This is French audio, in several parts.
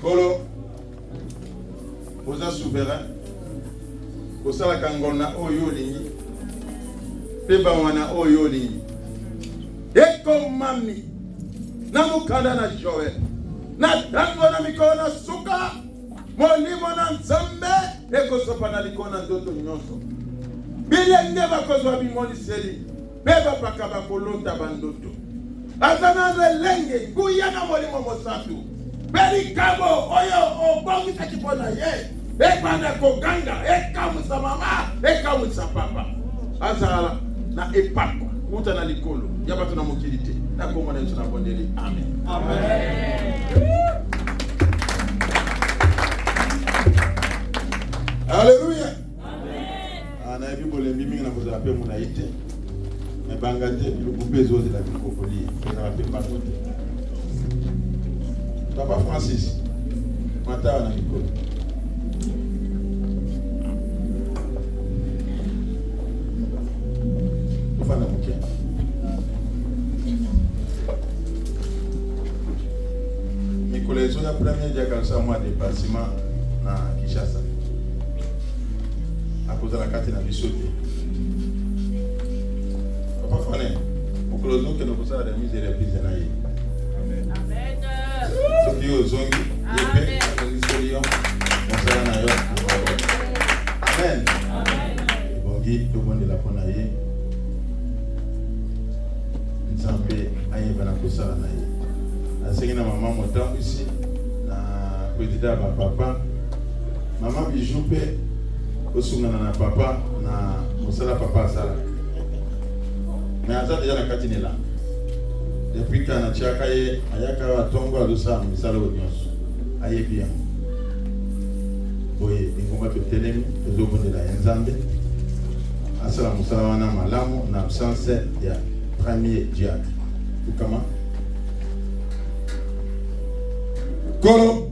Kolo, vous êtes souverain. Vous savez kangona oyo lingi. Peba wana oyo lingi. Eko mami. Namukanda na Joel. Na tango na mikona suka. Molimo na nzambe. Eko sopa na likona ndoto nyonso. Bilenge bakozwa bimoni seli. Beba pakaba kolota bandoto. Azana relenge nguya na molimo mosatu. Beli kabo oyo obongi takipona ye. Ekwana koganga, ekamusa mama, ekamusa papa. Azala na epakwa, uta na likolo. Yabatu na mukilite. Na koma na yesu na bondeli. Amen. Amen. Hallelujah. Amen. Na ebi bolembi mingi na kozala pe muna ite. Me bangate bilukupe zote la bikokoli. Pena pe pakote. Papa Francis. Matawa na likolo. Ufana mke. Mikolezo ya premier dia kansa mwa dépassement na Kinshasa. Akoza la kati na bisote. Papa Fane, mikolezo ke no kusala de mise reprise na ye. Amen. Amen. Sokio zongi yepe akolisorio mosala na yo. Amen. Amen. Bongi to bonde la pona ye. Nzambe ayeba na kusala na ye. Asengi na mama motambu ici na président ba papa. Mama bijupe osungana na papa na mosala papa sala. Mais aza deja na kati nela. Depuis kana chaka ye ayaka watongo alusa misala onyoso. Ayebi ya. Boye ingoma totelemi ezobondela Nzambe. Asala musala wana malamu na absence ya premier diacre. Ukama Kolo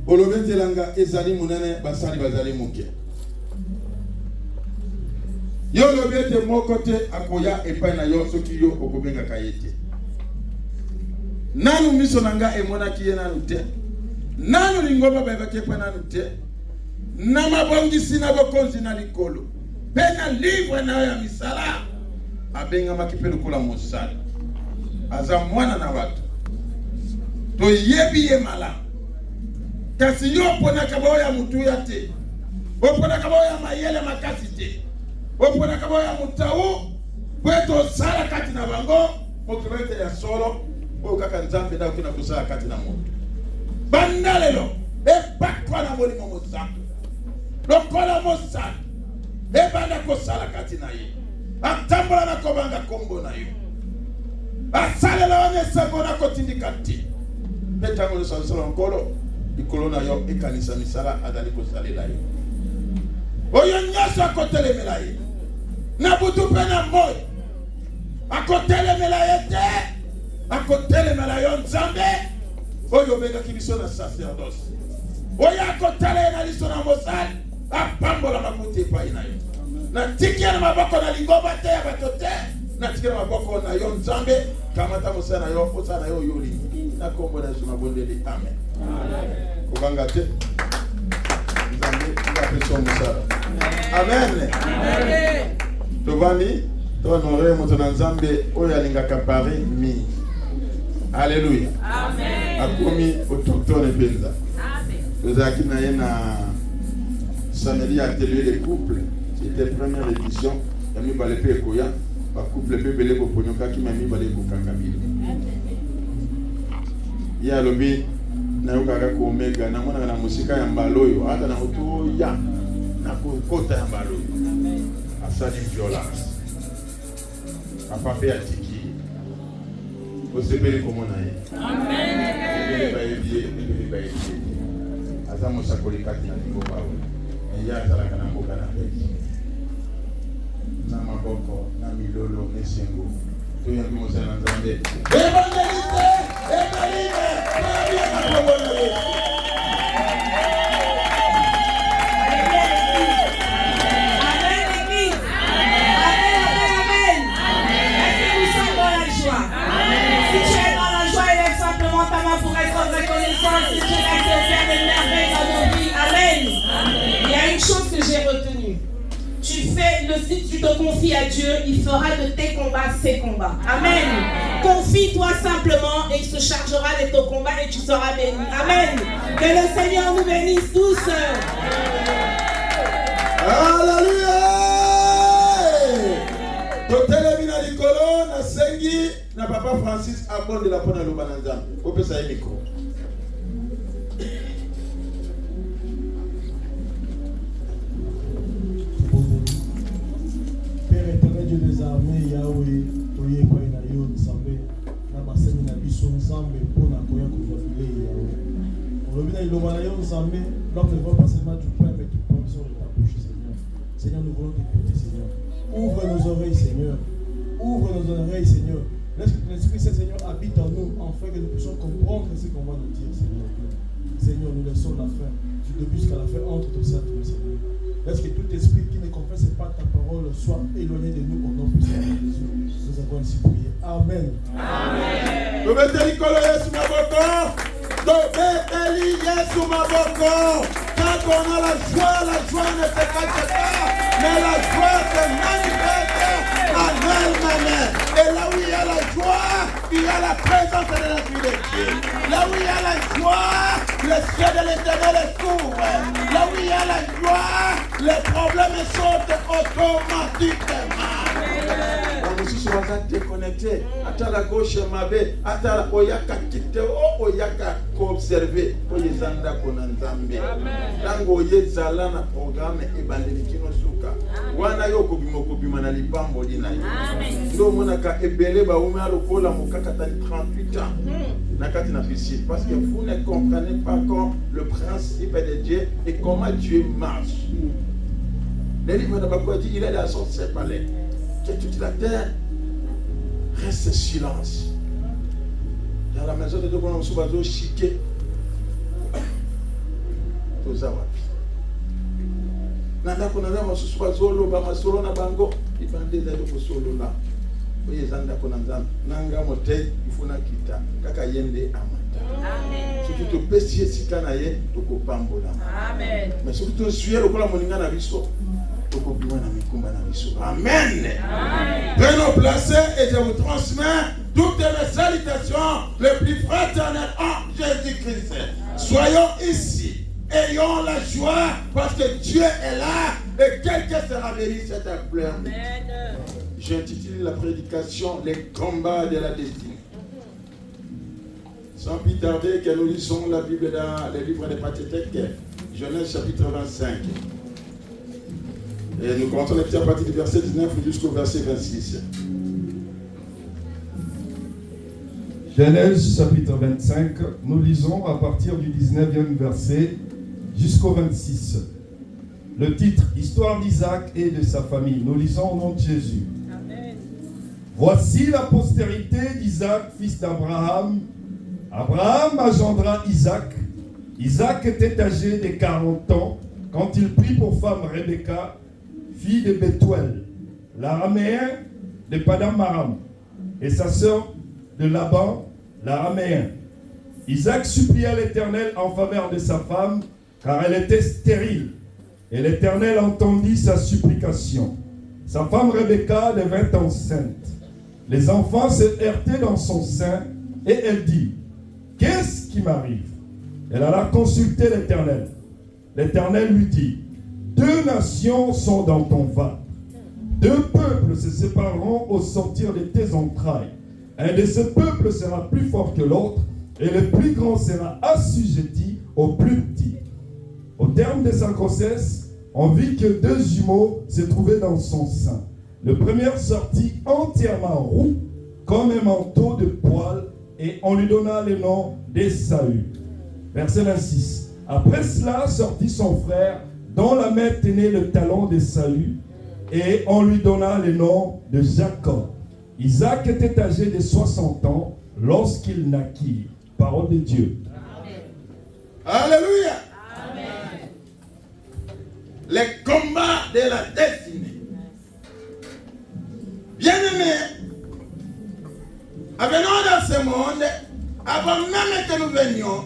olobetelanga ezali munene basali bazali muke. Yo lobete mokote akoya epai na yo soki yo okobenga kayete. Nanu miso nanga emona kiye nanu te. Nanu lingoma babake epai nanu te. Na mabongisi na bokonzi na likolo. Pena livre na ya misala. Abenga makipelu kula mosala. Aza mwana na watu. To yebi ye mala. Kasi yo pona kaboya mutu ya te. Opona kaboya mayele makasi te. Opona kaboya mutau. Kweto sala kati na bango. Mokirete ya solo. Kaka Nzambe na ukina kusala kati na mutu. Bandalelo. Epakwa na moli momosa. Lokola mosa. Ebanda kosala kati na ye. Atambola na kobanga kombo na yo. Asale la wane sego na kotindika ti. Petango le sansala nkolo. Ikolo na yo ekanisa misala adali kosale la yo. Oyo nyaso akotele mela ye. Na butu pena moy. Akotele mela ye te. Akotele mela yo Nzambe. Oyo benga kibiso na sacerdoce. Oyo akotele na liso na mosali. Apambola makuti pa ina yo. Na tikia na maboko na lingoma te ya batote. Na tikia na maboko na yo Nzambe. Kamata musa na yo, osa na yo yoli. Na kombo na Yesu na bondeli. Amen. Kubanga te. Nzambe, nga peso musa. Amen. Amen. Tobani, to honore moto na Nzambe oyo alingaka Paris mi. Alléluia. Amen. Akomi autochtone penza. Amen. Tozaki na ye na samedi atelier des couples. C'était la première édition. Yami balepe koya. Ba couple pe belé ko ponyoka ki mami balé ko kakabilo. Ya lobi na yoka ka ko omega na mona na musika ya mbaloyo hata na uto ya na kota ya mbaloyo. Asali violence. Papa pe atiki. Osebele komona ye. Amen. Bele ba yedie. Azamo sakoli kati na ngo bawo. Ya zala kana mboka na pesi. Na maboko na milolo nesengo. Tuyambi mosana Nzambe. Evangeliste! Evangeliste! te confies à Dieu, il fera de tes combats ses combats. Amen. Confie-toi simplement et il se chargera de ton combat et tu seras béni. Amen. Que le Seigneur nous bénisse tous. Alléluia. Totele mina likolo na sengi na papa Francis abonde la pona loba na nzambe. Opesa ye micro. Père éternel, Dieu des armées, Yahweh, Oye kwa ina yo nzambe na basemi na biso nzambe mpona koya kovavile Yahweh. Olobi na iloba na yo nzambe, l'homme ne voit pas seulement du pain mais du poisson de ta bouche, Seigneur. Seigneur, nous voulons t'écouter, Seigneur. Ouvre nos oreilles, Seigneur. Ouvre nos oreilles, Seigneur. Laisse que ton Esprit Saint, Seigneur, habite en nous, afin que nous puissions comprendre ce qu'on va nous dire, Seigneur. Seigneur, nous laissons la fin, du début jusqu'à la fin, entre ton Saint-Nom, Seigneur. Laisse que tout esprit qui ne confesse pas ta parole soit éloigné de nous au nom puissant de Jésus. Nous avons ainsi prié. Amen. Amen. Quand on a la joie ne se cache pas, mais la joie se manifeste en elle-même. Et là où il y a la joie, il y a la présence de l'Esprit de Dieu. Là où il y a la joie, le ciel de l'Éternel s'ouvre. Là où il y a la joie, les problèmes sautent automatiquement. Mosusu waza déconnecté, ata la gauche mabe, ata la oyaka kite o oyaka ko observer, oyezanda kona nzambe. Tango oyezala na programme ebandeli kino suka. Wana yo kobima na libambo lina yo. Ndo mona ka ebele ba umi alokola mokaka tali 38 ans. Na kati na piscine parce que vous ne comprenez pas quand le principe de Dieu et comment Dieu marche. Le livre de Bakwa dit il est dans son palais. Que toute la terre reste silence. Dans la maison de Dieu, on se voit chiquer. Tous à wapi. Nanda kuna nama suswa zolo ba masolo na bango. Ibande za do solo na. Oye zanda kuna nzambe. Nanga mote ifuna kita. Kaka yende amata. Amen. Si tu te pesier sika na ye, to ko pambola. Amen. Mais si tu te suyer lokola moninga na biso. Amen. Prenons place et je vous transmets toutes mes salutations les plus fraternelles en Jésus-Christ. Soyons ici, ayons la joie parce que Dieu est là et quelqu'un sera béni cette pleure. J'intitule la prédication les combats de la destinée. Sans plus tarder que nous lisons la Bible dans le livre des Patriarques, Genèse chapitre 25. Et nous commençons à partir du verset 19 jusqu'au verset 26. Genèse chapitre 25, nous lisons à partir du 19e verset jusqu'au 26. Le titre, Histoire d'Isaac et de sa famille. Nous lisons au nom de Jésus. Amen. Voici la postérité d'Isaac, fils d'Abraham. Abraham engendra Isaac. Isaac était âgé de 40 ans quand il prit pour femme Rebecca, fille de Bethuel, l'araméen de Padam Aram, et sa sœur de Laban, l'araméen. Isaac supplia l'Éternel en faveur de sa femme, car elle était stérile. Et l'Éternel entendit sa supplication. Sa femme Rebecca devint enceinte. Les enfants se heurtaient dans son sein, et elle dit, « Qu'est-ce qui m'arrive ?» Elle alla consulter l'Éternel. L'Éternel lui dit, « 2 nations sont dans ton ventre. 2 peuples se sépareront au sortir de tes entrailles. Un de ces peuples sera plus fort que l'autre, et le plus grand sera assujetti au plus petit. » Au terme de sa grossesse, on vit que 2 jumeaux se trouvaient dans son sein. Le premier sortit entièrement roux, comme un manteau de poils, et on lui donna le nom d'Ésaü. Verset 26. Après cela sortit son frère, dont la mère tenait le talon d'Ésaü, et on lui donna le nom de Jacob. Isaac était âgé de 60 ans lorsqu'il naquit. Parole de Dieu. Amen. Alléluia. Amen. Les combats de la destinée. Bien-aimés, venons dans ce monde, avant même que nous venions,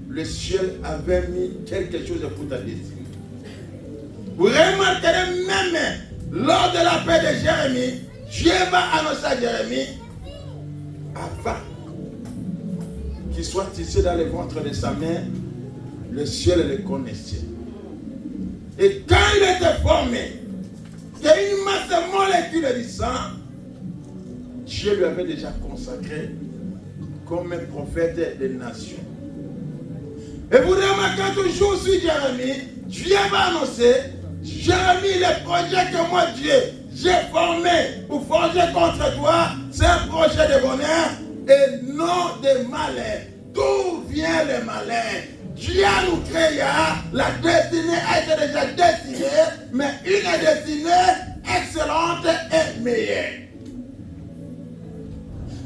le ciel avait mis quelque chose pour ta destinée. Vous remarquerez même Lors de la paix de Jérémie, Dieu va annoncer à Jérémie, avant qu'il soit tissé dans le ventre de sa mère, le ciel le connaissait. Et quand il était formé, qu'il y a une masse de molécules du sang, Dieu lui avait déjà consacré comme un prophète des nations. Et vous remarquez toujours sur Jérémie, Dieu va annoncer, Jérémie, le projet que moi, Dieu, j'ai formé pour forger contre toi, c'est un projet de bonheur et non de malheur. D'où vient le malheur? Dieu nous créa, la destinée a été déjà destinée, mais une destinée excellente et meilleure.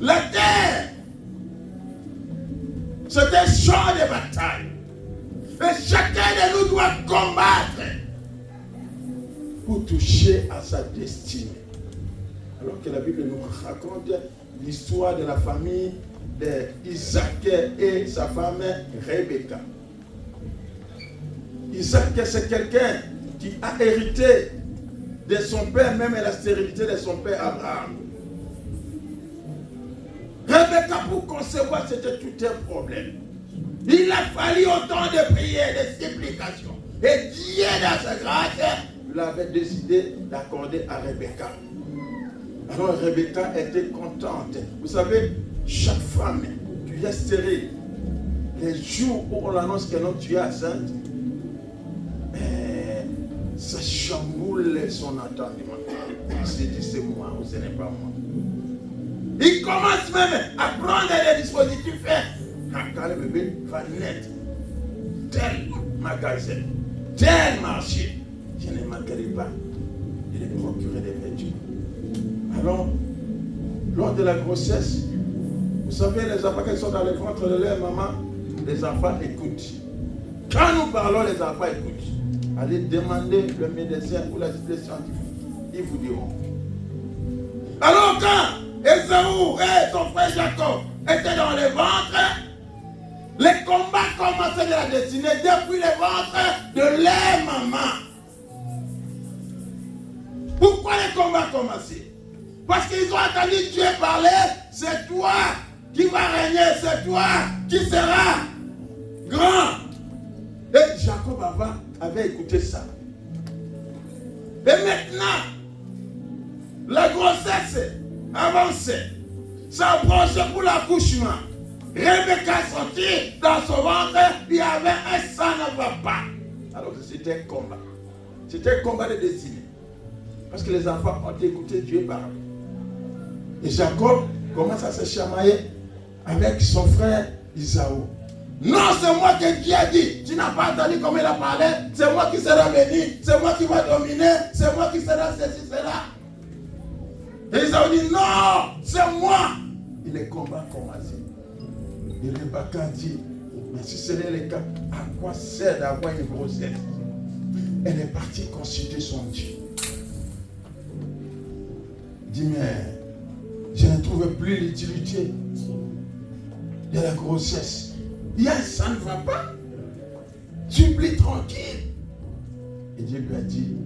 La terre, c'est un champ de bataille. Et chacun de nous doit combattre pour toucher à sa destinée. Alors que la Bible nous raconte l'histoire de la famille d'Isaac et sa femme Rebecca. Isaac, c'est quelqu'un qui a hérité de son père, même la stérilité de son père Abraham. Rebecca, pour concevoir, c'était tout un problème. Il a fallu autant de prières, de supplications. Et Dieu, dans sa grâce, l'avait décidé d'accorder à Rebecca. Alors Rebecca était contente. Vous savez, chaque femme qui est stérile, les jours où on annonce que non, tu es enceinte, ça chamboule son entendement. Il se dit, c'est moi ou ce n'est pas moi. Il commence même à prendre des dispositifs. Quand le bébé va naître, tel magasin, tel marché, je ne manquerai pas de les procurer des vêtements. Alors, lors de la grossesse, vous savez, les enfants qui sont dans le ventre de leur maman, les enfants écoutent. Quand nous parlons, les enfants écoutent. Allez demander le médecin ou l'assistant scientifique, ils vous diront. Alors quand Esaü et son frère Jacob étaient dans le ventre, les combats commençaient de la destinée depuis le ventre de leur maman. Pourquoi les combats commençaient? Parce qu'ils ont entendu Dieu parler, c'est toi qui vas régner, c'est toi qui seras grand. Et Jacob avait écouté ça. Et maintenant, la grossesse avançait, s'approchait pour l'accouchement. Rebecca sortit dans son ventre, il y avait un sang ne va pas. Alors c'était un combat. C'était un combat de destinée. Parce que les enfants ont écouté Dieu parler. Et Jacob commence à se chamailler avec son frère Isaou. Non, c'est moi que Dieu a dit. Tu n'as pas entendu comme il a parlé. C'est moi qui serai béni. C'est moi qui va dominer. C'est moi qui serai ceci, cela. Et Isaou dit non, c'est moi. Et le combat a commencé. Et Rebecca dit, mais si ce n'est le cas, à quoi sert d'avoir une grossesse? Elle est partie consulter son Dieu. Il dit, mais je ne trouve plus l'utilité de la grossesse. Ça ne va pas. Supplie tranquille. Et Dieu lui a dit,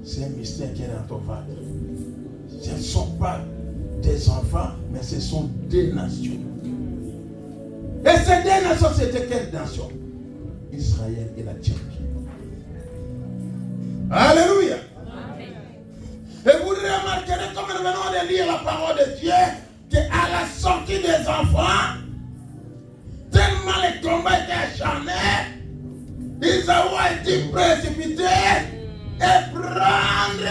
c'est un mystère qui est dans ton ventre. Ce ne sont pas des enfants, mais ce sont des nations. Et ces deux nations, c'était quelle nation? Israël et la Turquie. Alléluia. Et vous remarquerez, comme nous venons de lire la parole de Dieu, qu'à la sortie des enfants, tellement les combats étaient acharnés, Isaou a été précipité et prendre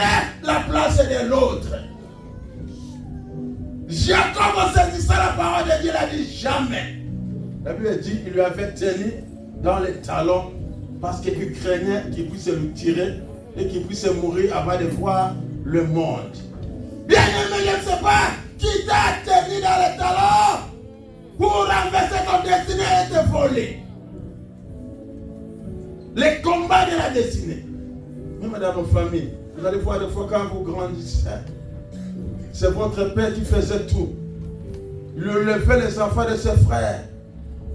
la place de l'autre. Jacob, en saisissant la parole de Dieu, il a dit jamais. La Bible dit qu'il lui avait tenu dans les talons parce qu'il craignait qu'il puisse le tirer et qu'il puisse mourir avant de voir le monde. Bien aimé, je ne sais pas qui t'a tenu dans les talons pour renverser ton destinée et te voler. Les combats de la destinée. Même dans nos familles, vous allez voir des fois quand vous grandissez, c'est votre père qui faisait tout. Il levait les enfants de ses frères,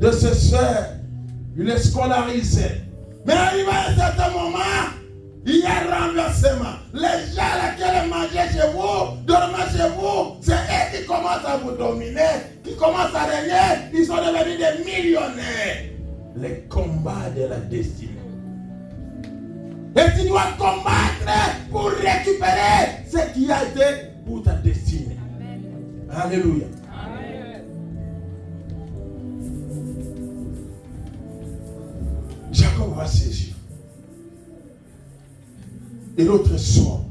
de ses soeurs, il les scolarisait. Mais arrivé à un certain moment, Il y a renversement. Les gens qui mangeaient chez vous, dormaient chez vous, c'est eux qui commencent à vous dominer, qui commencent à régner. Ils sont devenus des millionnaires. Les combats de la destinée. Et tu dois combattre pour récupérer ce qui a été pour ta destinée. Amen. Alléluia. Amen. Jacob va saisir. Et l'autre sort.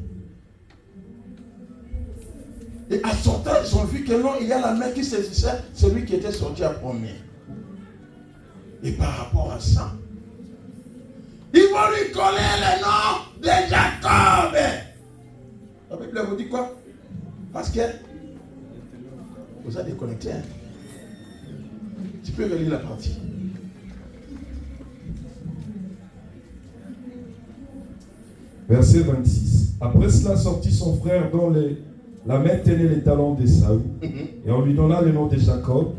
Et à sortir, ils ont vu que non, il y a la main qui saisissait celui qui était sorti à premier. Et par rapport à ça, ils vont lui coller le nom de Jacob. La Bible vous dit quoi? Parce que vous avez déconnecté. Hein? Tu peux relire la partie. Verset 26. Après cela sortit son frère dont la main tenait les talons d'Ésaü, et on lui donna le nom de Jacob.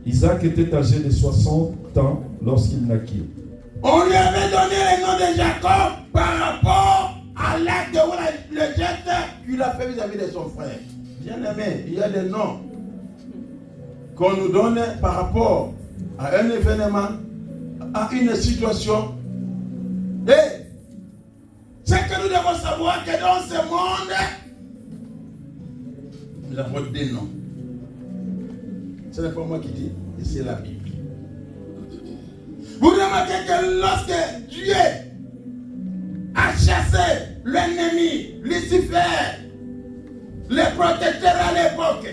Isaac était âgé de 60 ans lorsqu'il naquit. On lui avait donné le nom de Jacob par rapport à l'acte ou le geste qu'il a fait vis-à-vis de son frère. Bien aimé, il y a des noms qu'on nous donne par rapport à un événement, à une situation. Et c'est que nous devons savoir que dans ce monde, nous avons des noms. Ce n'est pas moi qui dis, c'est la Bible. Vous remarquez que lorsque Dieu a chassé l'ennemi, Lucifer, le protecteur à l'époque,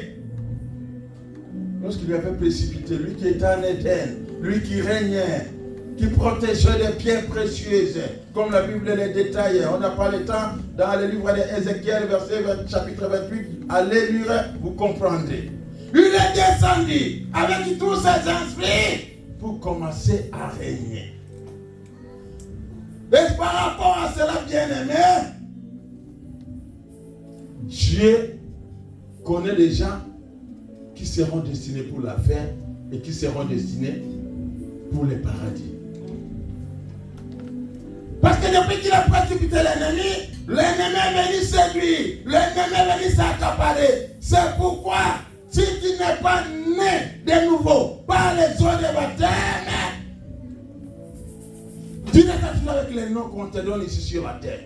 lorsqu'il lui avait précipité, lui qui était en Éden, lui qui régnait, qui protégeait les pierres précieuses, comme la Bible les détaille. On n'a pas le temps dans le livre d'Ézéchiel, chapitre 28, allez lire, vous comprendrez. Il est descendu avec tous ses esprits pour commencer à régner. Et par rapport à cela, bien-aimé, Dieu connaît les gens qui seront destinés pour la faire et qui seront destinés pour le paradis. Parce que depuis qu'il a précipité l'ennemi est venu séduire, l'ennemi est venu s'accaparer. C'est pourquoi, si tu n'es pas né de nouveau par les eaux de baptême, tu n'es pas toujours avec les noms qu'on te donne ici sur la terre.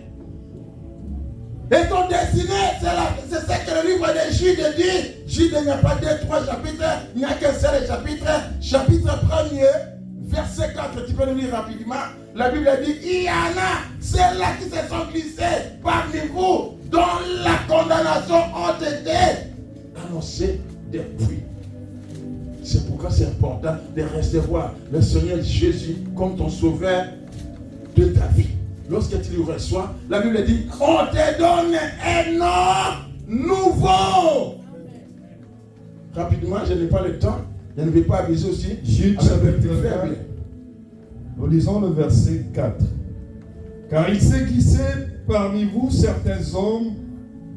Et ton destiné, c'est ce que le livre de Jude dit. Jude, il n'y a pas 2-3 chapitres, il n'y a qu'un seul chapitre. Chapitre 1er, verset 4, tu peux le lire rapidement. La Bible dit, il y en a, ceux-là qui se sont glissés parmi vous, dont la condamnation a été annoncée depuis. C'est pourquoi c'est important de recevoir le Seigneur Jésus comme ton sauveur de ta vie. Lorsque tu le reçois, la Bible dit, on te donne un nom nouveau. Rapidement, je n'ai pas le temps, je ne vais pas abuser aussi. Jude chapitre 4, nous lisons le verset 4. Car il s'est glissé parmi vous certains hommes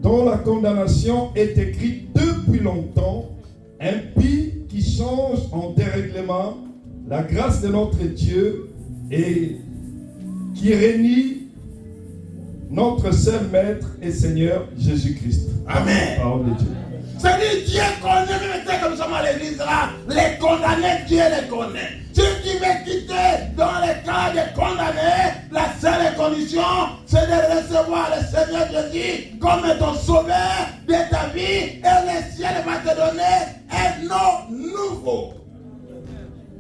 dont la condamnation est écrite depuis longtemps, impies qui changent en dérèglement la grâce de notre Dieu et qui réunit notre seul Maître et Seigneur Jésus-Christ. Amen. Parole de Dieu. C'est-à-dire Dieu connaît, même comme nous sommes à l'église là, les condamnés, Dieu les connaît. Si tu veux quitter dans le cas des condamnés, la seule condition, c'est de recevoir le Seigneur Jésus comme ton sauveur de ta vie et le ciel va te donner un nom nouveau.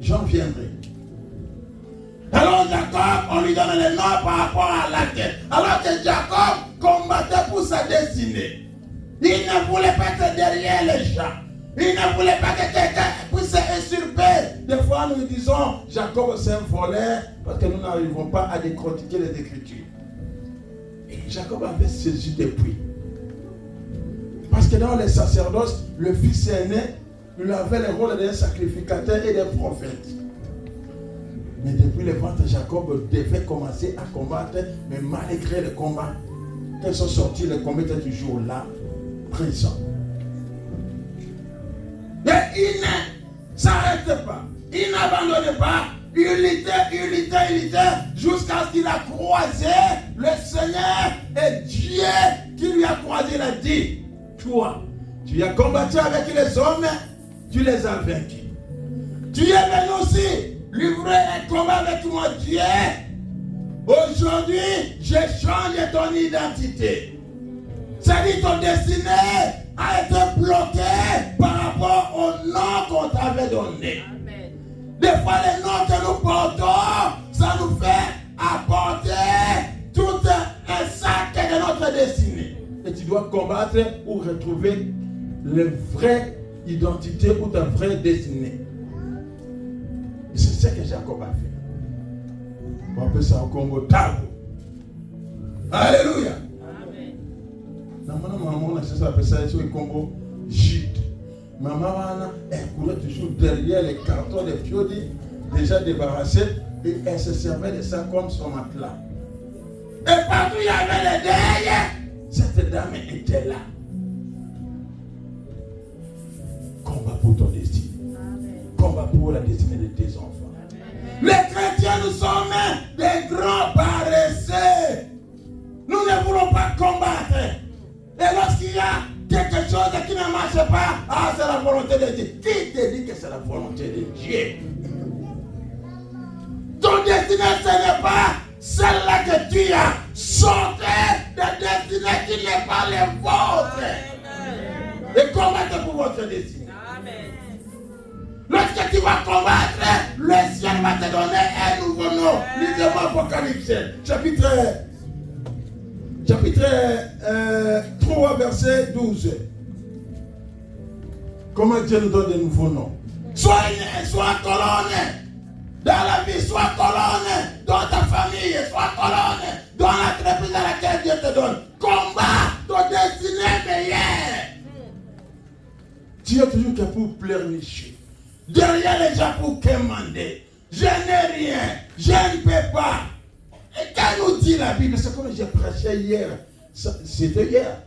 J'en viendrai. Alors Jacob, on lui donne le nom par rapport à la tête. Alors que Jacob combattait pour sa destinée. Il ne voulait pas être derrière les gens. Il ne voulait pas que quelqu'un puisse usurper. Des fois, nous disons, Jacob c'est un voleur, parce que nous n'arrivons pas à décortiquer les Écritures. Et Jacob avait saisi depuis. Parce que dans les sacerdoces, le fils aîné, il avait le rôle d'un sacrificateur et d'un prophète. Mais depuis le ventre, Jacob devait commencer à combattre, mais malgré le combat, quand ils sont sortis, le combat était toujours là, présent. Et il ne s'arrête pas, il n'abandonne pas, il luttait, jusqu'à ce qu'il a croisé le Seigneur et Dieu qui lui a croisé, il a dit, toi, tu as combattu avec les hommes, tu les as vaincus. Tu es venu aussi livrer un combat avec moi, Dieu. Aujourd'hui, j'ai changé ton identité. C'est-à-dire ton destinée a été bloquée par rapport au nom qu'on t'avait donné. Amen. Des fois, les noms que nous portons, ça nous fait apporter tout un sac de notre destinée. Et tu dois combattre pour retrouver la vraie identité ou ta vraie destinée. Et c'est ce que Jacob a fait. On appelle ça au Congo Tago. Alléluia. Maman, on appelle ça au Congo Gide. Maman, elle courait toujours derrière les cartons de Fiodi, déjà débarrassés, et elle se servait de ça comme son matelas. Et partout il y avait les deuils, cette dame était là. Combat pour ton destin. Combat pour la destinée de tes enfants. Les chrétiens, nous sommes des grands paresseux. Nous ne voulons pas combattre. Et lorsqu'il y a quelque chose qui ne marche pas, c'est la volonté de Dieu. Qui te dit que c'est la volonté de Dieu? Ton destinée, ce n'est pas celle-là que tu as. Sortez des destinées qui n'est pas les vôtres. Et combattez pour votre destinée. Lorsque tu vas combattre, le ciel va te donner un nouveau nom. Lisez-moi Apocalypse, chapitre 3, verset 12. Comment Dieu nous donne de nouveaux noms? Sois colonne dans la vie, sois colonne dans ta famille, sois colonne dans l'entreprise dans laquelle Dieu te donne. Combat ton destinée meilleure. Dieu est toujours capable pour pleurnicher. Derrière les gens pour commander. Je n'ai rien, je ne peux pas. Et quand nous dit la Bible, c'est comme j'ai prêché hier, c'était hier,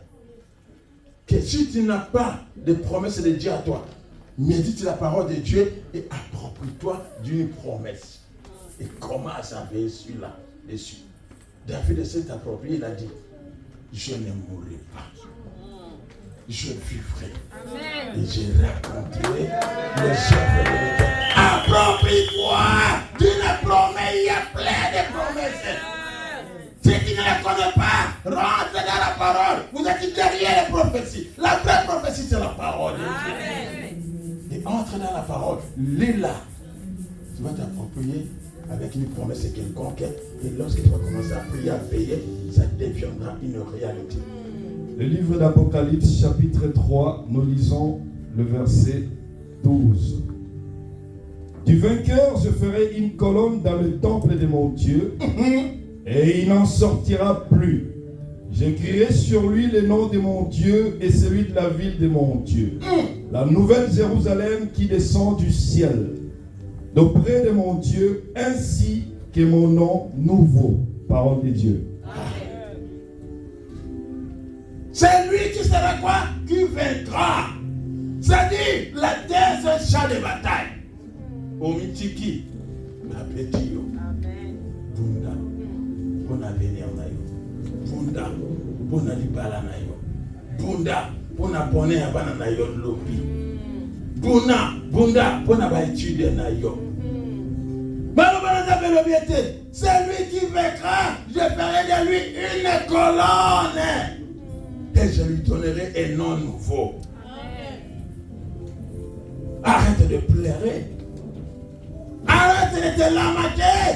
que si tu n'as pas de promesse de Dieu à toi, médite la parole de Dieu et approprie-toi d'une promesse. Et commence à veiller dessus. David s'est approprié, il a dit, je ne mourrai pas. Je vivrai. Amen. Et je raconterai les œuvres de l'Éternel. Approprie-toi d'une promesse, il y a plein de promesses. Si tu ne les connais pas, rentre dans la parole. Vous êtes derrière les prophéties. La vraie prophétie, c'est la parole. Amen. Et entre dans la parole, lis-la. Tu vas t'approprier avec une promesse quelconque. Et lorsque tu vas commencer à prier, à veiller, ça deviendra une réalité. Le livre d'Apocalypse, chapitre 3, nous lisons le verset 12. Du vainqueur, je ferai une colonne dans le temple de mon Dieu, et il n'en sortira plus. J'écrirai sur lui le nom de mon Dieu et celui de la ville de mon Dieu. La nouvelle Jérusalem qui descend du ciel, d'auprès de mon Dieu, ainsi que mon nom nouveau. Parole de Dieu. C'est lui qui sera quoi? Qui vaincra. C'est-à-dire, la terre, c'est un champ de bataille. Omitiki, la petite. Bunda, pour l'avenir na yo. Bunda, pour la libala na yo. Bunda, pour la bonne abana na yo lobi. Bunda, pour la étude na yo. C'est lui qui vaincra. Je ferai de lui une colonne. Et je lui donnerai un nom nouveau. Arrête de pleurer. Arrête de te lamenter.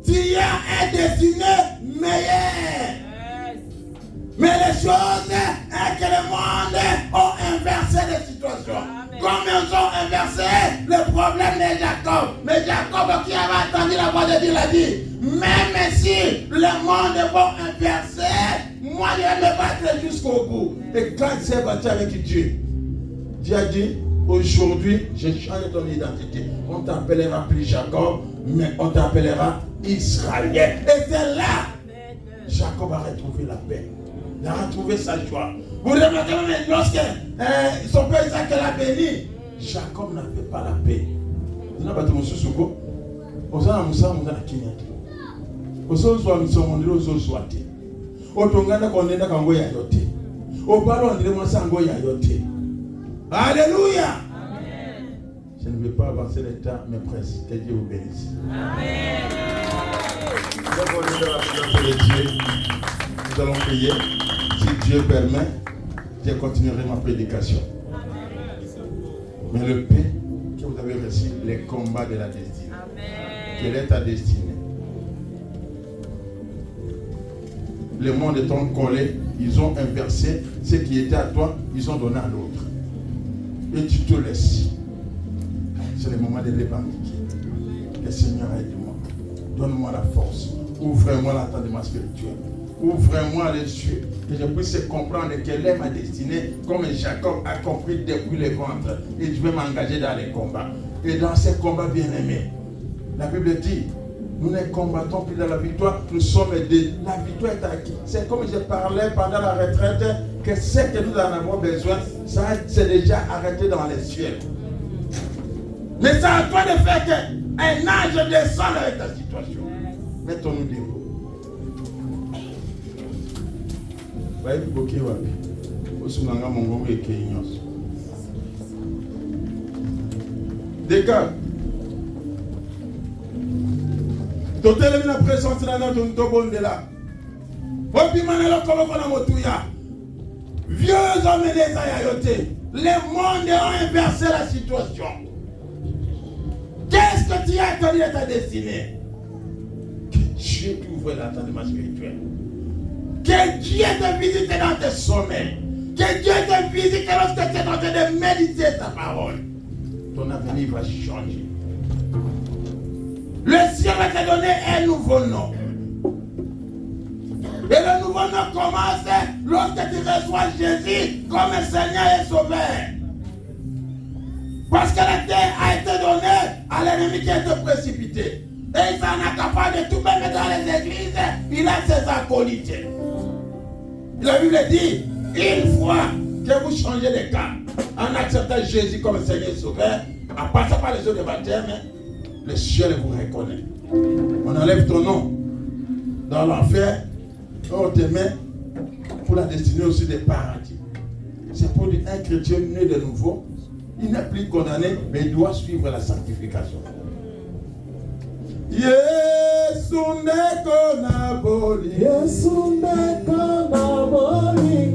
Tu as un destiné meilleur. Mais les choses que le monde ont inversé les situations. Comme ils ont inversé le problème de Jacob. Mais Jacob qui avait entendu la voix de Dieu l'a dit, même si le monde va inverser, moi je vais me battre jusqu'au bout. Et quand il s'est battu avec Dieu, Dieu a dit, aujourd'hui, j'ai changé ton identité. On t'appellera plus Jacob, mais on t'appellera Israël. Et c'est là, Jacob a retrouvé la paix. Il a retrouvé sa joie. Vous remarquez même lorsque son père Isaac l'a béni, Jacob n'avait pas la paix. Il n'a pas de mon souci. Osana musamu ngana kinyaki. Osozwa misongo ndilo osozwa te. Otongana konenda kango ya yote. Obalo ndile mwasango ya yote. Alléluia. Amen. Je ne vais pas avancer le temps, mais presque. Que Dieu vous bénisse. Amen. Nous allons prier. Si Dieu permet, je continuerai ma prédication. Mais le paix que vous avez reçu, les combats de la destinée. Amen. Quelle est ta destinée? Le monde étant collé, ils ont inversé ce qui était à toi, ils ont donné à l'autre. Et tu te laisses. C'est le moment de revendiquer. Le Seigneur aide-moi. Donne-moi la force. Ouvre-moi l'entendement spirituel. Ouvre-moi les yeux. Que je puisse comprendre quelle est ma destinée. Comme Jacob a compris depuis le ventre. Et je vais m'engager dans les combats. Et dans ces combats bien-aimés, la Bible dit, nous ne combattons plus dans la victoire. Nous sommes aidés. La victoire est acquise. C'est comme je parlais pendant la retraite. Que ce que nous en avons besoin, ça c'est déjà arrêté dans les cieux. Mais c'est à toi de faire qu'un ange descende avec ta situation. Mettons-nous debout. Voyez, Boké Wapi. Osumanga Mongongo et Kenyos. Décale. Totel la présence de notre Ntobonde là. Opimana Kolokona Motuya. Vieux hommes et les ayotés. Les mondes ont inversé la situation. Qu'est-ce que tu as attendu de ta destinée? Que Dieu t'ouvre l'entendement spirituel. Que Dieu te visite dans tes sommets. Que Dieu te visite lorsque tu es en train de méditer sa parole. Ton avenir va changer. Le ciel va te donner un nouveau nom. Et le nouveau nom commence lorsque tu reçois Jésus comme Seigneur et Sauveur. Parce que la terre a été donnée à l'ennemi qui a été précipité. Et il s'en est capable de tout même dans les églises. Il a ses acolytes. La Bible dit, une fois que vous changez de cas, en acceptant Jésus comme Seigneur et Sauveur, en passant par les eaux de baptême, le ciel vous reconnaît. On enlève ton nom dans l'enfer. On te met pour la destinée aussi des paradis. C'est pour dire un chrétien né de nouveau. Il n'est plus condamné, mais il doit suivre la sanctification. Yesu ndeko na boli. Yesu ndeko na boli.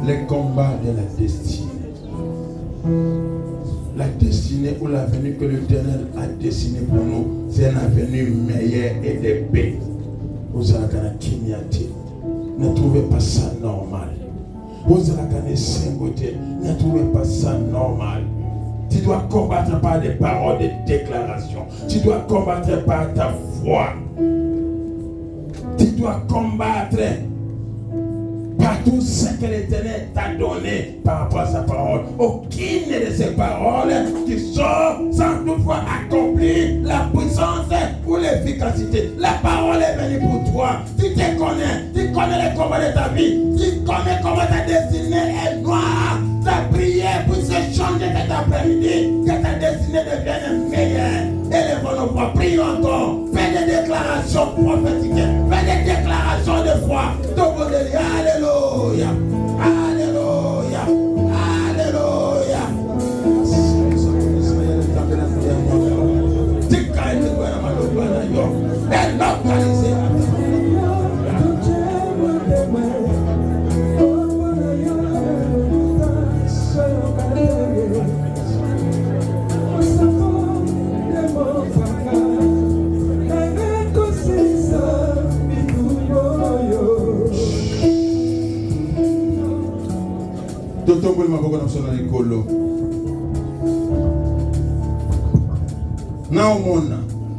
Les combats de la destinée. La destinée ou l'avenir que l'Éternel a dessiné pour nous, c'est un avenir meilleur et de paix. Vous allez ne trouvez pas ça normal. Vous allez ne trouvez pas ça normal. Tu dois combattre par des paroles de déclaration. Tu dois combattre par ta foi. Tu dois combattre par tout ce que l'Éternel t'a donné par rapport à sa parole. Aucune de ces paroles qui sont sans toutefois accomplir la puissance ou l'efficacité. La parole est venue pour toi. Tu connais les combats de ta vie. Tu connais comment ta destinée est noire. Ta prière pour se changer cet après-midi, que ta destinée devienne meilleure. Élève nos voix, prie encore. Fais des déclarations prophétiques. Fais des déclarations de foi. Alléluia. Alléluia. Alléluia.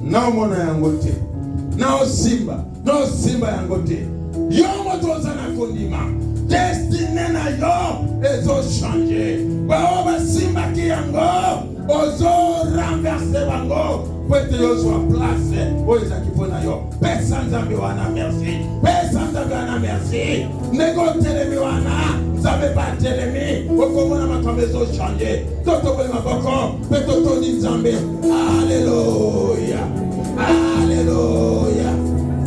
Naomona yangote. No simba yangote. Yomo tozana kondima. Destine na yo ezo changer. Baoba simba ki yango ozo renverser bango. Pour que yo soit place. Oza ki pona yo. Personne n'ambi wana merci. Personne n'ambi wana merci. Nego telemi wana. Nzambe pas telemi. Okomona makambezo changer. Toto bole maboko. Petoto ni nzambe. Alléluia. Alléluia.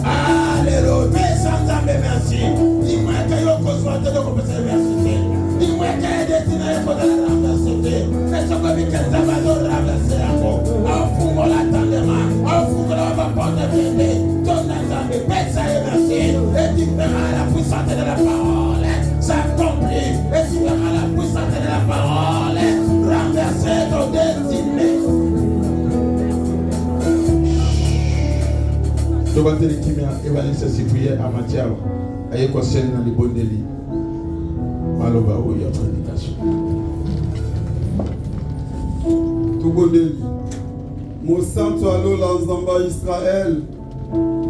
Alléluia. Pesa nzambe merci. Dis-moi que yoko soit de compétence merci. Dis-moi que est destiné à faire de la renverser. Mais ce que Mikel Zabado renverser encore. Enfourons l'attendement. Enfourons la porte de bébé. Ton nzambe pesa et merci. Et tu verras la puissance de la parole. S'accomplit. Et tu verras la puissance de la parole. Renverser ton destiné. Je vais te dire qu'il m'a évalué cette prière à Mathieu. Aïe, conseil dans les bonnes délits. Maloba, oui, il y a prédication. Tout bon délit. Mon santo alo la nzamba Israël.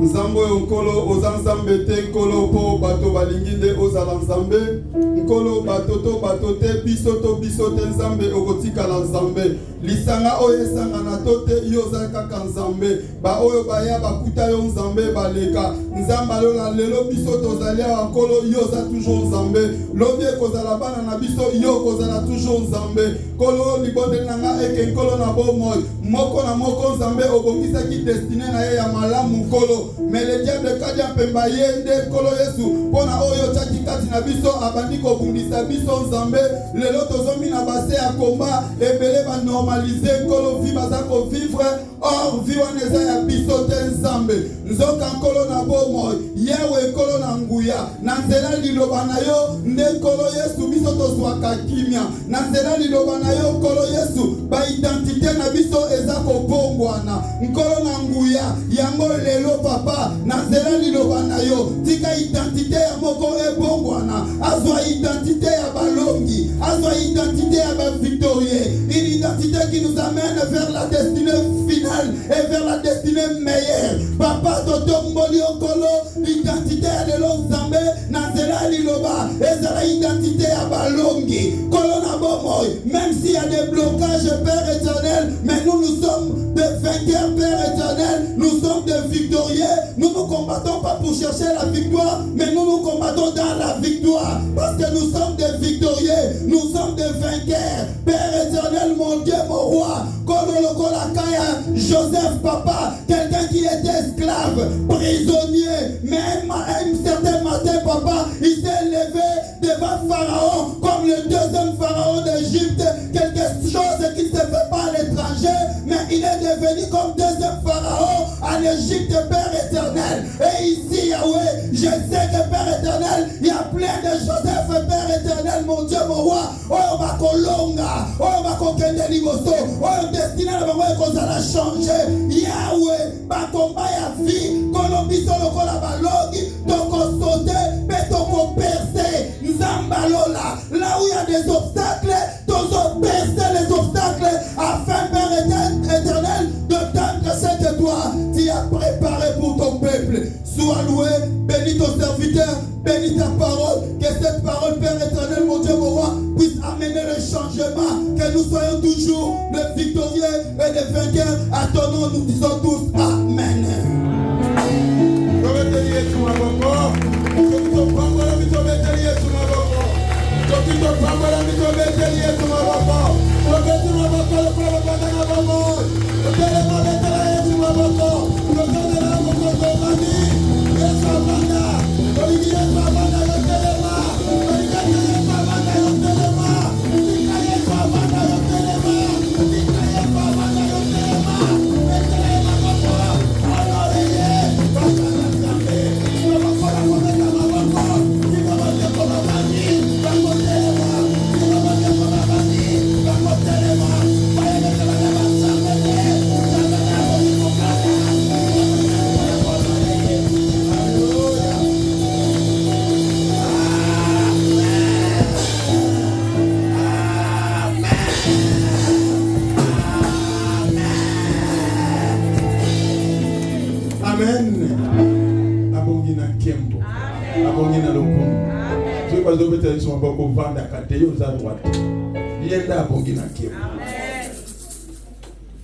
Nzambo nkolo ozanzambe te nkolo po bato balingi nde ozala nzambe nkolo bato to bato te biso te nzambe okotikala nzambe lisanga oyo esangana to te yo ozali kaka nzambe baoyo baya bakuta yo nzambe baleka nzambe alola lelo biso tozali awa nkolo yo oza toujours nzambe lobi ekozala bana na biso yo okozala toujours nzambe nkolo libondeli na nga eke nkolo na bomoi moko na moko nzambe obongisaki destine na ye ya malamu nkolo mais le diable kadi apemba ye nde nkolo yesu mpona oyo otiaki kati na biso abandi kobundisa biso nzambe lelo tozomi na base ya komba ebele banormalize nkolo vi baza kovivre or vi wana eza ya biso te nzambe nzoka nkolo na bomoi yewe nkolo na nguya na nzela liloba na yo nde nkolo yesu biso tozwaka kimia na nzela liloba na yo nkolo yesu baidentité na biso eza kobongwana nkolo na nguya yango lelo papa na nzela liloba na yo tika identité ya moko ebongwana azwa identité ya balongi azwa identité ya bavictorieux une identité qui nous amène vers la destinée finale et vers la destinée meilleure papa totomboli okolo identité ya lelo nzambe na nzela liloba ezala identité ya balongi kolo na bomoi même s'il y a des blocages Père éternel mais nous sommes des vainqueurs Père éternel nous sommes des victorieux nous ne combattons pas pour chercher la victoire mais nous combattons dans la victoire parce que nous sommes des victorieux nous sommes des vainqueurs Père éternel mon Dieu mon roi Joseph papa quelqu'un qui était esclave prisonnier même à un certain matin papa il s'est levé devant Pharaon comme le deuxième Pharaon d'Égypte quelque chose qui ne se fait pas à l'étranger mais il est devenu comme deuxième Pharaon en Égypte Père éternel et ici Yahweh je sais que Père éternel il y a plein de Joseph Père éternel mon Dieu mon roi oh va kolonga oh va kokende liboso oh destiné na bango ekozala changer Yahweh ba combat ya vie kolombiso lokola balogi tokosote pe tokopercer nzambalola là où il y a des obstacles tozopercer les obstacles afin Père éternel de tendre ce que toi tu as préparé pour ton peuple sois loué bénis ton serviteur bénis ta parole que cette parole Père éternel mon Dieu mon roi puisse amener le changement que nous soyons toujours des victorieux et des vainqueurs à ton nom nous disons tous Amen.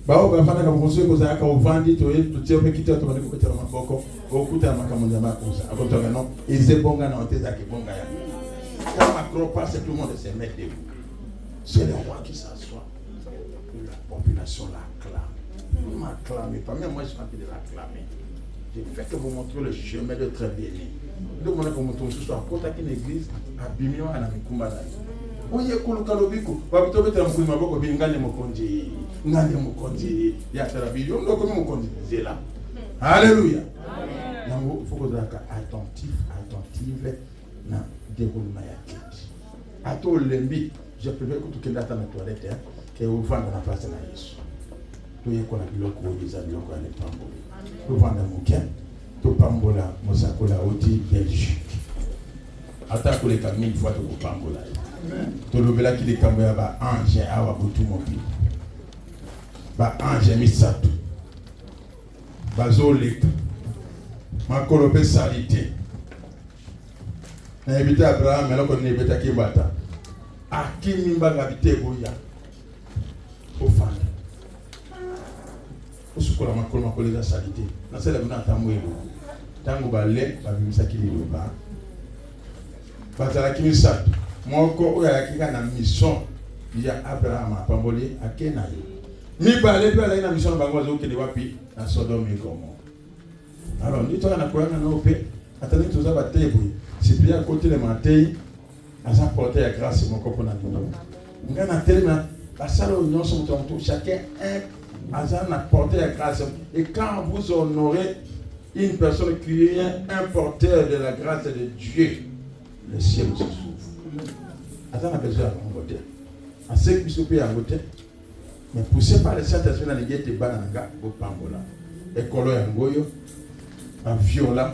bao bafana kama kuswe ko za ka uvandi to tie pe kita to bandiko petela maboko okuta makamonja makusa akontoka no izebonga na oteza kibonga ya quand Macron passe tout le monde se met debout c'est le roi qui s'assoit la population l'acclame vous m'acclamez pas même moi je suis en train de l'acclamer je fais que vous montrez le chemin de très bien donc on a comme tout ce soir quand une église abimio ana mikumba na oye kuluka lobiko babitobetela mukuli maboko bingane mokonji ngane mokonji ya tarabiyo ndoko mokonji zela alléluia nango faut que attentive na déroulement ya kiti ato lembi je préfère que tukenda ta na toilette hein que uvanda na place na Yesu toye kona biloko oyiza biloko ya lepambo uvanda muke to pambola mosakola oti Belgique ata koleka 1000 fois to pambola tolobela ki likambo ya ba ange awa butu mopi ba ange misato bazoleka makolo pe salite na ebita Abraham eloko ne ebita kimbata akimi mbanga bitego ya ofanda osukola makolo za salite na sele buna tamwelo tango bale babimisa kililo ba batala kimisato moko oya yakika na mission ya Abraham apamboli akena yo mibale pe ala ina mission bango azokende wapi na Sodome et Gomorrhe alors ndi to na koyana no pe atani toza batebo c'est bien côté le matin asa porter la grâce moko pona ndo ngana telema basalo nyonso mutonto chacun asa na porter la grâce et quand vous honorez une personne qui est un porteur de la grâce de Dieu le ciel se s'ouvre. Attends, on a besoin de voter. À ce qui se peut à voter, mais poussé par les Saint-Esprit dans les guettes et bananga, au pambola. Et colo yangoyo, un viola,